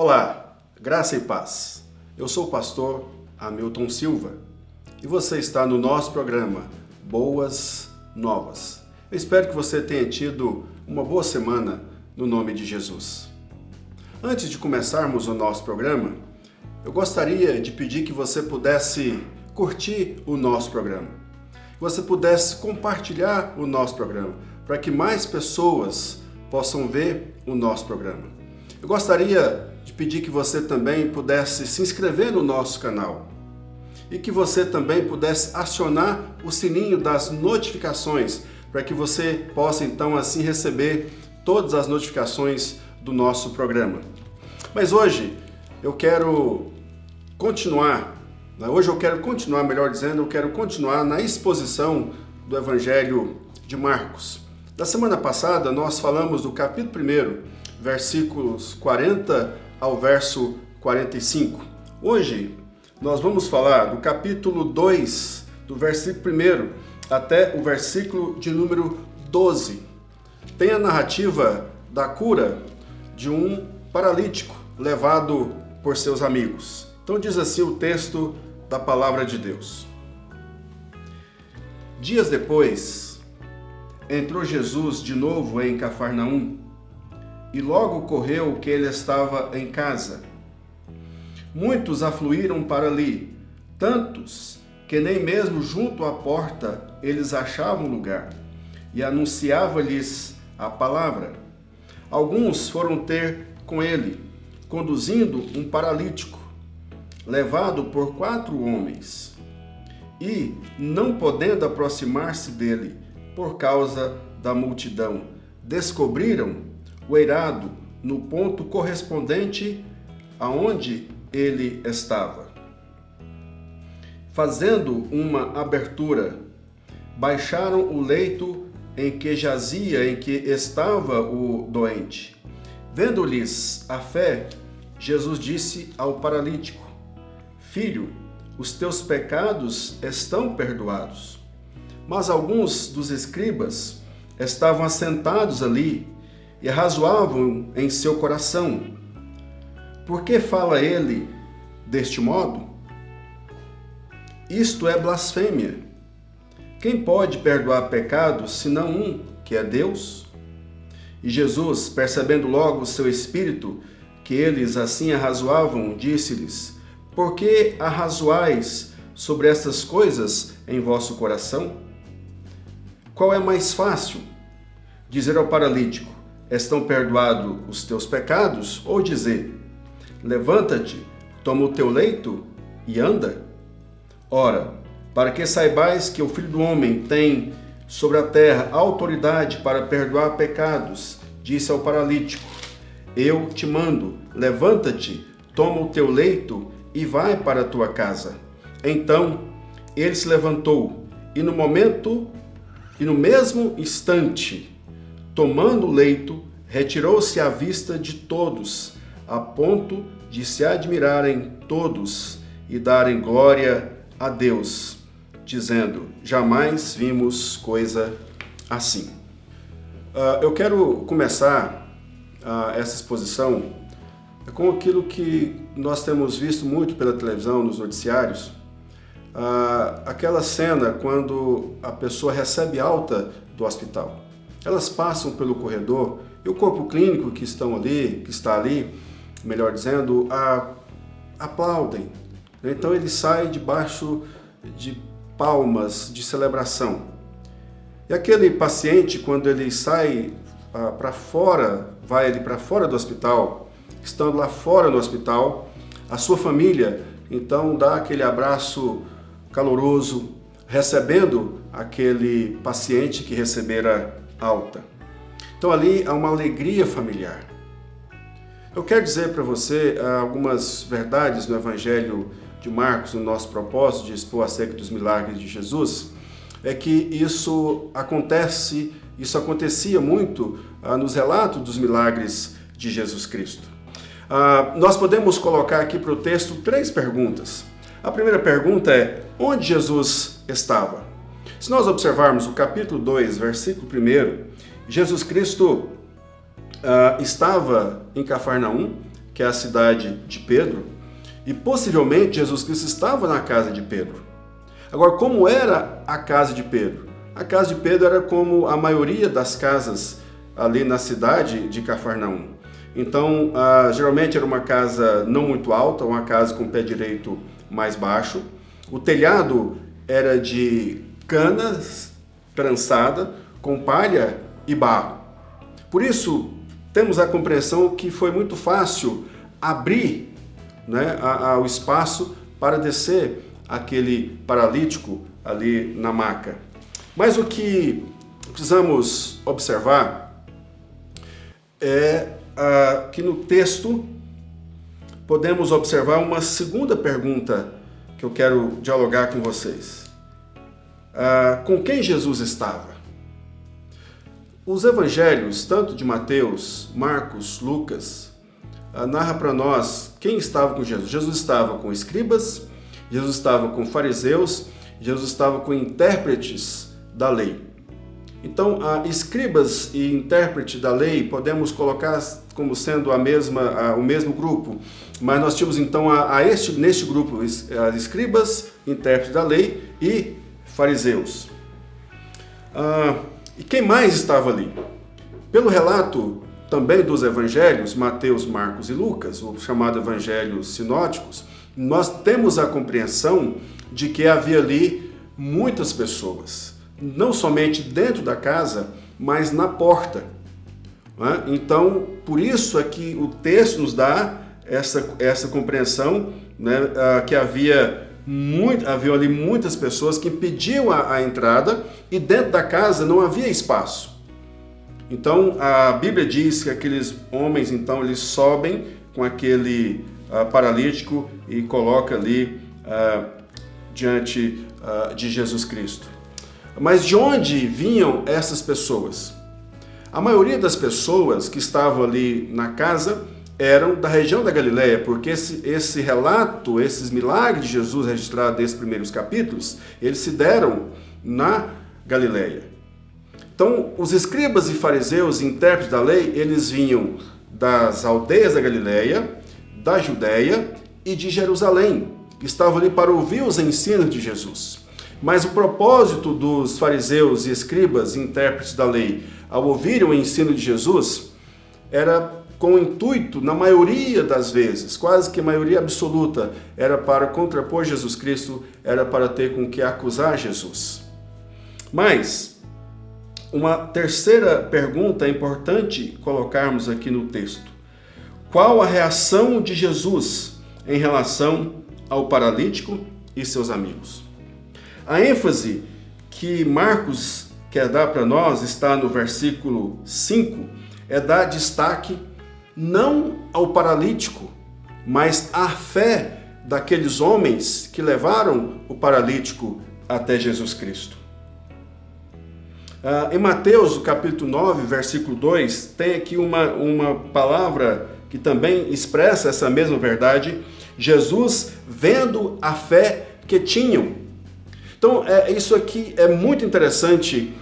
Olá, graça e paz. Eu sou o pastor Hamilton Silva e você está no nosso programa Boas Novas. Eu espero que você tenha tido uma boa semana no nome de Jesus. Antes de começarmos o nosso programa, eu gostaria de pedir que você pudesse curtir o nosso programa, que você pudesse compartilhar o nosso programa, para que mais pessoas possam ver o nosso programa. Eu gostaria de pedir que você também pudesse se inscrever no nosso canal e que você também pudesse acionar o sininho das notificações para que você possa então assim receber todas as notificações do nosso programa. Mas hoje eu quero continuar na exposição do Evangelho de Marcos. Na semana passada nós falamos do capítulo 1, versículos 40 ao verso 45. Hoje nós vamos falar do capítulo 2, do versículo 1 até o versículo de número 12. Tem a narrativa da cura de um paralítico levado por seus amigos. Então diz assim o texto da palavra de Deus. Dias depois, entrou Jesus de novo em Cafarnaum, e logo ocorreu que ele estava em casa. Muitos afluíram para ali, tantos que nem mesmo junto à porta eles achavam lugar, e anunciava-lhes a palavra. Alguns foram ter com ele, conduzindo um paralítico, levado por 4 homens, e, não podendo aproximar-se dele por causa da multidão, descobriram o eirado no ponto correspondente aonde ele estava. Fazendo uma abertura, baixaram o leito em que estava o doente. Vendo-lhes a fé, Jesus disse ao paralítico: Filho, os teus pecados estão perdoados. Mas alguns dos escribas estavam assentados ali e arrazoavam em seu coração: por que fala ele deste modo? Isto é blasfêmia. Quem pode perdoar pecados senão um, que é Deus? E Jesus, percebendo logo o seu espírito, que eles assim arrazoavam, disse-lhes: por que arrazoais sobre estas coisas em vosso coração? Qual é mais fácil? Dizer ao paralítico: estão perdoados os teus pecados? Ou dizer: levanta-te, toma o teu leito e anda? Ora, para que saibais que o Filho do Homem tem sobre a terra autoridade para perdoar pecados, disse ao paralítico: eu te mando, levanta-te, toma o teu leito e vai para a tua casa. Então ele se levantou e no mesmo instante, tomando o leito, retirou-se à vista de todos, a ponto de se admirarem todos e darem glória a Deus, dizendo: jamais vimos coisa assim. Eu quero começar essa exposição com aquilo que nós temos visto muito pela televisão, nos noticiários, aquela cena quando a pessoa recebe alta do hospital. Elas passam pelo corredor e o corpo clínico que está ali, melhor dizendo, aplaudem. Então ele sai debaixo de palmas de celebração. E aquele paciente, quando ele sai para fora, vai ele para fora do hospital, estando lá fora do hospital, a sua família então dá aquele abraço caloroso, recebendo aquele paciente que recebera alta. Então ali há uma alegria familiar. Eu quero dizer para você algumas verdades no Evangelho de Marcos, no nosso propósito de expor acerca dos milagres de Jesus, é que isso acontecia muito nos relatos dos milagres de Jesus Cristo. Nós podemos colocar aqui para o texto 3 perguntas. A primeira pergunta é: onde Jesus estava? Se nós observarmos o capítulo 2, versículo 1, Jesus Cristo estava em Cafarnaum, que é a cidade de Pedro, e possivelmente Jesus Cristo estava na casa de Pedro. Agora, como era a casa de Pedro? A casa de Pedro era como a maioria das casas ali na cidade de Cafarnaum. Então, geralmente era uma casa não muito alta, uma casa com o pé direito mais baixo. O telhado era de canas trançada, com palha e barro. Por isso, temos a compreensão que foi muito fácil abrir, né, o espaço para descer aquele paralítico ali na maca. Mas o que precisamos observar é que no texto podemos observar uma segunda pergunta que eu quero dialogar com vocês. Com quem Jesus estava? Os evangelhos, tanto de Mateus, Marcos, Lucas, narra para nós quem estava com Jesus. Jesus estava com escribas, Jesus estava com fariseus, Jesus estava com intérpretes da lei. Então, escribas e intérprete da lei podemos colocar como sendo o mesmo grupo, mas nós tínhamos então neste grupo escribas, intérpretes da lei e fariseus. E quem mais estava ali? Pelo relato também dos evangelhos, Mateus, Marcos e Lucas, o chamado evangelhos sinóticos, nós temos a compreensão de que havia ali muitas pessoas, não somente dentro da casa, mas na porta. Então, por isso é que o texto nos dá essa compreensão, né, que havia ali muitas pessoas que impediam a entrada e dentro da casa não havia espaço. Então, a Bíblia diz que aqueles homens, então, eles sobem com aquele paralítico e coloca ali diante de Jesus Cristo. Mas de onde vinham essas pessoas? A maioria das pessoas que estavam ali na casa eram da região da Galileia, porque esse relato, esses milagres de Jesus registrados nesses primeiros capítulos, eles se deram na Galileia. Então, os escribas e fariseus, intérpretes da lei, eles vinham das aldeias da Galileia, da Judéia e de Jerusalém, que estavam ali para ouvir os ensinos de Jesus. Mas o propósito dos fariseus e escribas e intérpretes da lei, ao ouvirem o ensino de Jesus, era com o intuito, na maioria das vezes, quase que a maioria absoluta, era para contrapor Jesus Cristo, era para ter com que acusar Jesus. Mas, uma terceira pergunta é importante colocarmos aqui no texto. Qual a reação de Jesus em relação ao paralítico e seus amigos? A ênfase que Marcos quer dar para nós está no versículo 5, é dar destaque não ao paralítico, mas à fé daqueles homens que levaram o paralítico até Jesus Cristo. Em Mateus, capítulo 9, versículo 2, tem aqui uma palavra que também expressa essa mesma verdade. Jesus vendo a fé que tinham. Então, isso aqui é muito interessante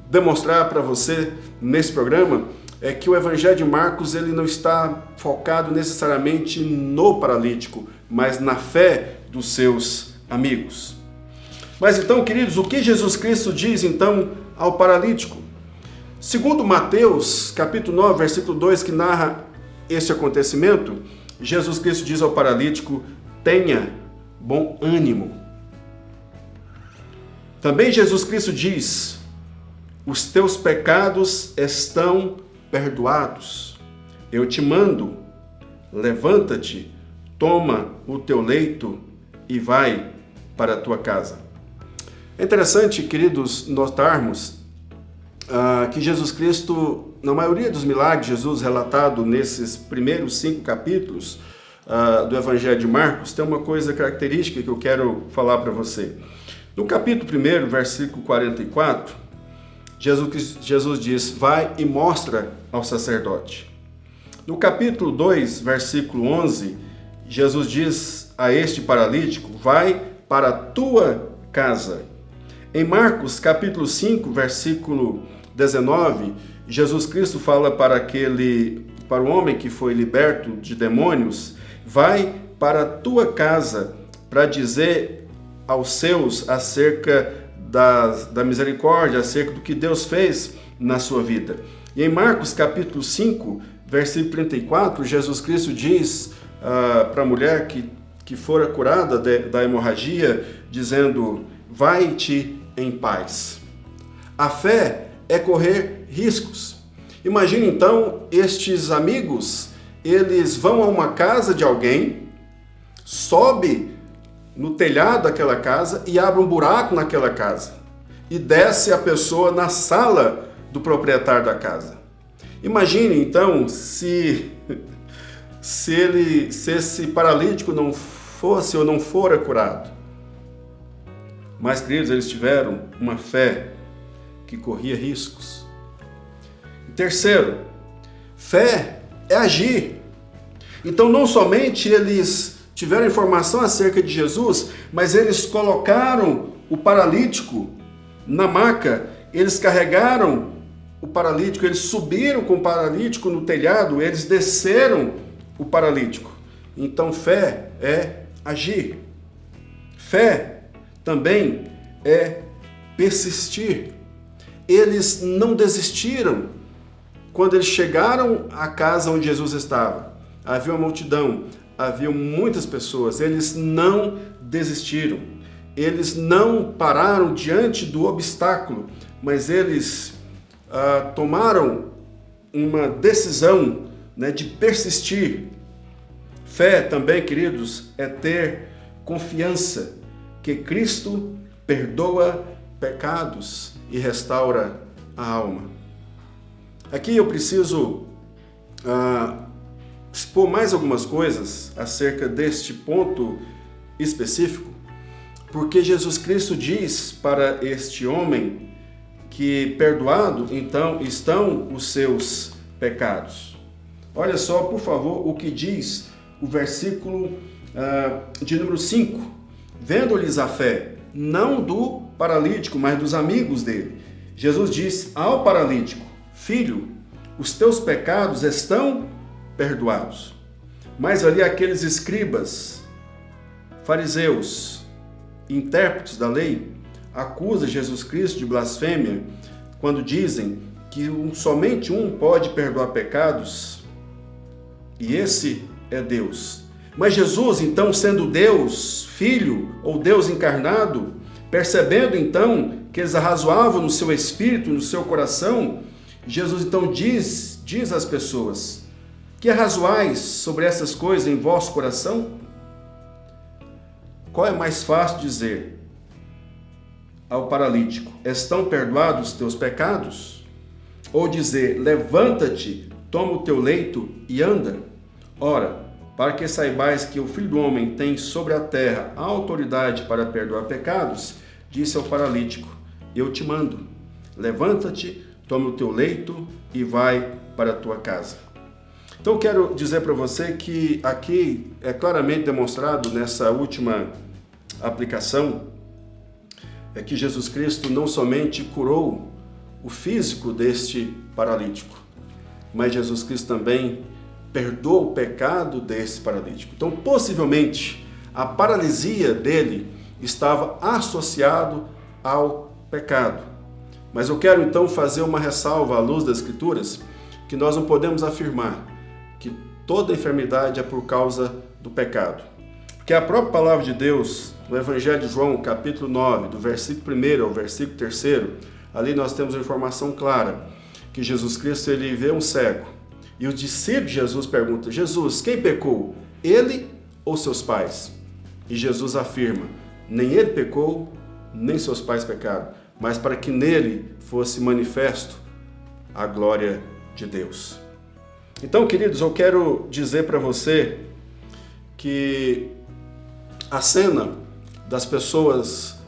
demonstrar para você nesse programa, é que o Evangelho de Marcos ele não está focado necessariamente no paralítico, mas na fé dos seus amigos. Mas então, queridos, o que Jesus Cristo diz então ao paralítico? Segundo Mateus, capítulo 9, versículo 2, que narra este acontecimento, Jesus Cristo diz ao paralítico: tenha bom ânimo. Também Jesus Cristo diz: os teus pecados estão perdoados. Eu te mando, levanta-te, toma o teu leito e vai para a tua casa. É interessante, queridos, notarmos que Jesus Cristo, na maioria dos milagres de Jesus relatado nesses primeiros 5 capítulos do Evangelho de Marcos, tem uma coisa característica que eu quero falar para você. No capítulo 1, versículo 44, Jesus diz: vai e mostra ao sacerdote. No capítulo 2, versículo 11, Jesus diz a este paralítico: vai para a tua casa. Em Marcos, capítulo 5, versículo 19, Jesus Cristo fala para aquele para o homem que foi liberto de demônios, vai para a tua casa para dizer aos seus acerca da misericórdia, acerca do que Deus fez na sua vida. E em Marcos capítulo 5, versículo 34, Jesus Cristo diz para a mulher que fora curada da hemorragia, dizendo: vai-te em paz. A fé é correr riscos. Imagine então estes amigos, eles vão a uma casa de alguém, sobe no telhado daquela casa e abre um buraco naquela casa e desce a pessoa na sala do proprietário da casa. Imagine então se esse paralítico não fosse ou não fora curado. Mas, queridos, eles tiveram uma fé que corria riscos. Terceiro, fé é agir. Então, não somente eles tiveram informação acerca de Jesus, mas eles colocaram o paralítico na maca, eles carregaram o paralítico, eles subiram com o paralítico no telhado, eles desceram o paralítico. Então, fé é agir. Fé também é persistir. Eles não desistiram quando eles chegaram à casa onde Jesus estava. Havia uma multidão, havia muitas pessoas. Eles não desistiram. Eles não pararam diante do obstáculo, mas eles tomaram uma decisão, de persistir. Fé também, queridos, é ter confiança que Cristo perdoa pecados e restaura a alma. Aqui eu preciso expor mais algumas coisas acerca deste ponto específico, porque Jesus Cristo diz para este homem que perdoado, então, estão os seus pecados. Olha só, por favor, o que diz o versículo de número 5. Vendo-lhes a fé, não do paralítico, mas dos amigos dele, Jesus disse ao paralítico: filho, os teus pecados estão perdoados. Mas ali aqueles escribas, fariseus, intérpretes da lei, acusam Jesus Cristo de blasfêmia quando dizem que somente um pode perdoar pecados, e esse é Deus. Mas Jesus, então, sendo Deus, Filho ou Deus encarnado, percebendo então que eles arrazoavam no seu espírito, no seu coração, Jesus então diz às pessoas: que arrazoais sobre essas coisas em vosso coração? Qual é mais fácil dizer ao paralítico: estão perdoados os teus pecados? Ou dizer: levanta-te, toma o teu leito e anda? Ora, para que saibais que o Filho do Homem tem sobre a terra a autoridade para perdoar pecados, disse ao paralítico: eu te mando, levanta-te, toma o teu leito e vai para a tua casa. Então eu quero dizer para você que aqui é claramente demonstrado nessa última aplicação que Jesus Cristo não somente curou o físico deste paralítico, mas Jesus Cristo também perdoa o pecado desse paralítico. Então, possivelmente, a paralisia dele estava associado ao pecado. Mas eu quero então fazer uma ressalva à luz das Escrituras, que nós não podemos afirmar que toda enfermidade é por causa do pecado. Porque a própria palavra de Deus, no Evangelho de João, capítulo 9, do versículo 1 ao versículo 3, ali nós temos uma informação clara, que Jesus Cristo ele vê um cego. E os discípulos de Jesus perguntam: Jesus, quem pecou? Ele ou seus pais? E Jesus afirma: nem ele pecou, nem seus pais pecaram, mas para que nele fosse manifesto a glória de Deus. Então, queridos, eu quero dizer para você que a cena das pessoas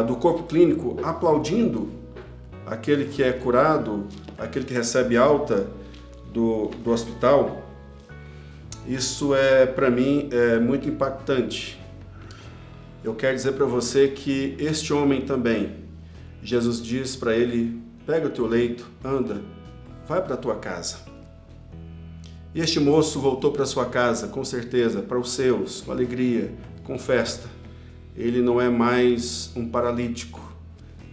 do corpo clínico aplaudindo aquele que é curado, aquele que recebe alta do hospital, isso para mim é muito impactante. Eu quero dizer para você que este homem também, Jesus diz para ele: pega o teu leito, anda, vai para a tua casa. E este moço voltou para sua casa, com certeza, para os seus, com alegria, com festa. Ele não é mais um paralítico,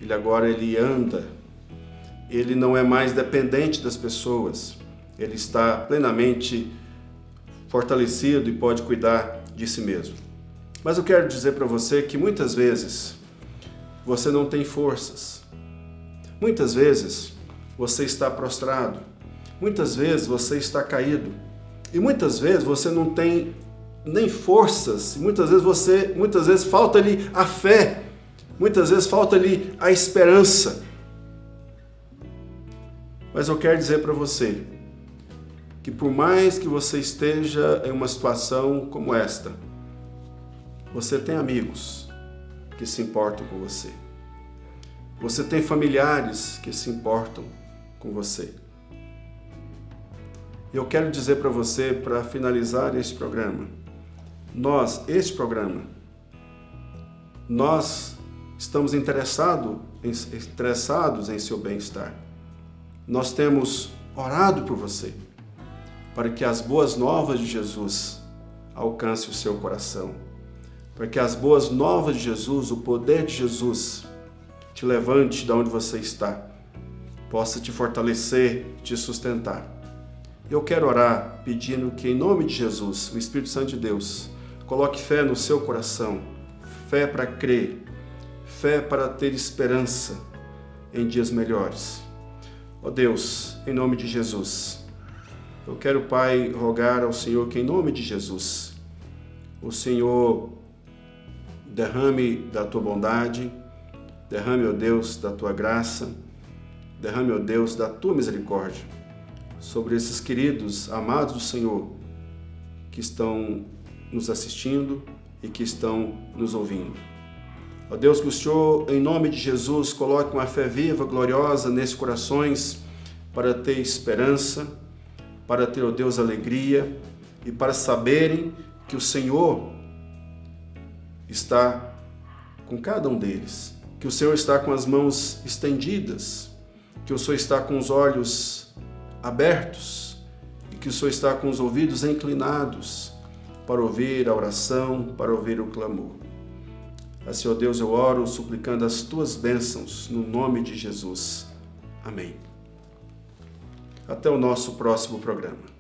ele agora anda. Ele não é mais dependente das pessoas, ele está plenamente fortalecido e pode cuidar de si mesmo. Mas eu quero dizer para você que muitas vezes você não tem forças. Muitas vezes você está prostrado. Muitas vezes você está caído. E muitas vezes você não tem nem forças. E muitas vezes falta-lhe a fé. Muitas vezes falta-lhe a esperança. Mas eu quero dizer para você que por mais que você esteja em uma situação como esta, você tem amigos que se importam com você. Você tem familiares que se importam com você. Eu quero dizer para você, para finalizar este programa, nós estamos interessados em seu bem-estar. Nós temos orado por você, para que as boas novas de Jesus alcancem o seu coração, para que as boas novas de Jesus, o poder de Jesus, te levante de onde você está, possa te fortalecer, te sustentar. Eu quero orar pedindo que, em nome de Jesus, o Espírito Santo de Deus, coloque fé no seu coração, fé para crer, fé para ter esperança em dias melhores. Ó Deus, em nome de Jesus, eu quero, Pai, rogar ao Senhor que, em nome de Jesus, o Senhor derrame da tua bondade, derrame, ó Deus, da tua graça, derrame, ó Deus, da tua misericórdia sobre esses queridos, amados do Senhor, que estão nos assistindo e que estão nos ouvindo. Ó Deus, que o Senhor, em nome de Jesus, coloque uma fé viva, gloriosa nesses corações para ter esperança, para ter, ó Deus, alegria e para saberem que o Senhor está com cada um deles, que o Senhor está com as mãos estendidas, que o Senhor está com os olhos abertos e que o Senhor está com os ouvidos inclinados para ouvir a oração, para ouvir o clamor. Assim, ó Deus, eu oro suplicando as tuas bênçãos no nome de Jesus. Amém. Até o nosso próximo programa.